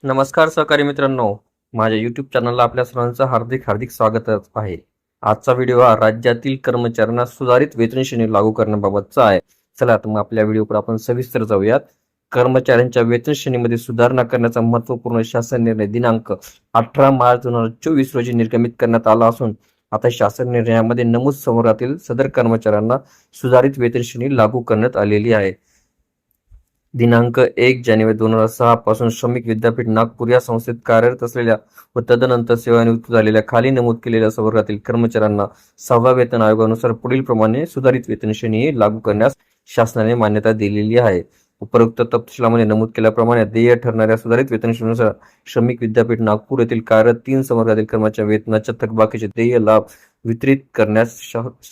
नमस्कार सहकारी मित्रांनो, माझ्या YouTube चॅनलला आपल्या सर्वांचं हार्दिक हार्दिक स्वागत आहे. आजचा व्हिडिओ हा राज्यातील कर्मचाऱ्यांना सुधारित वेतन श्रेणी लागू करण्याबाबतचा आहे. चला तर मग आपल्या व्हिडिओकडे आपण सविस्तर जाऊयात. कर्मचाऱ्यांच्या वेतन श्रेणीमध्ये सुधारणा करण्याचा महत्त्वपूर्ण शासन निर्णय दिनांक 18 मार्च 2024 रोजी निर्गमित करण्यात आला असून आता शासन निर्णयामध्ये नमूद संवर्गातील सदर कर्मचाऱ्यांना सुधारित वेतन श्रेणी लागू करण्यात आलेली आहे. दिनांक 1 जानेवारी 2006 पासून श्रमिक विद्यापीठ नागपूर या संस्थेत कार्यरत असलेल्या व तदनंतर सेवानिवृत्त झालेल्या खाली नमूद केलेल्या संवर्गातील कर्मचाऱ्यांना 6व्या वेतन आयोगानुसार पुढील प्रमाणे सुधारित वेतन श्रेणी लागू करण्यास शासनाने मान्यता दिलेली आहे. उपरोक्त तपशिलामध्ये नमूद केल्याप्रमाणे देय ठरणाऱ्या सुधारित वेतन श्रेणीनुसार श्रमिक विद्यापीठ नागपूर येथील कार्यरत 3 संवर्गातील कर्मचाऱ्यांच्या वेतनाच्या थकबाकीचे देय लाभ वितरित करण्यास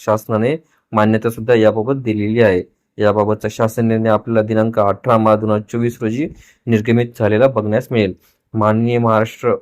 शासनाने मान्यता सुद्धा याबाबत दिलेली आहे. याबाबतचा शासन निर्णय आपल्याला दिनांक 18 मार्च 2024 रोजी निर्गमित झालेला बघण्यास मिळेल. माननीय महाराष्ट्र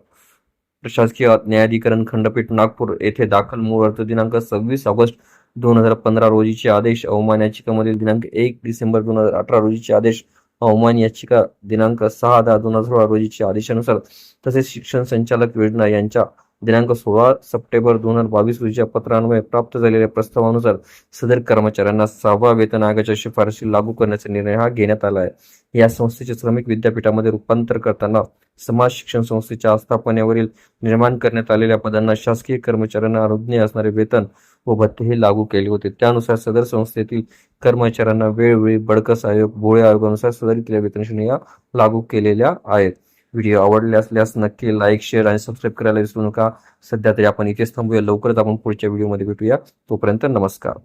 प्रशासकीय न्यायाधिकरण खंडपीठ नागपूर येथे दाखल मूळ अर्ज दिनांक 26 ऑगस्ट 2015 रोजीचे आदेश अवमान याचिकामधील दिनांक 1 डिसेंबर 2018 रोजीचे आदेश अवमान याचिका दिनांक 6/10/2016 रोजीचे आदेशानुसार तसेच शिक्षण संचालक योजना यांच्या दिनांक 16 सप्टेंबर 2022 रोजीच्या पत्रान्वये प्राप्त झालेल्या प्रस्तावानुसार सदर कर्मचाऱ्यांना 6व्या वेतन आयोगाच्या शिफारशी लागू करण्याचा निर्णय हा घेण्यात आला आहे. या संस्थेचे श्रमिक विद्यापीठामध्ये रूपांतर करताना समाज शिक्षण संस्थेच्या आस्थापनेवरील निर्माण करण्यात आलेल्या पदांना शासकीय कर्मचाऱ्यांना अनुज्ञेय असणारे वेतन व भत्ते हे लागू केले होते. त्यानुसार सदर संस्थेतील कर्मचाऱ्यांना वेळोवेळी बडकस आयोग, भोळे आयोगानुसार सुधारित वेतन श्रेण्या लागू केलेल्या आहेत. व्हिडिओ आवडले असल्यास नक्की लाईक, शेअर आणि सबस्क्राईब करायला विसरू नका. सध्या तरी आपण इथेच थांबूया. लवकरच आपण पुढच्या व्हिडिओमध्ये भेटूया. तोपर्यंत नमस्कार.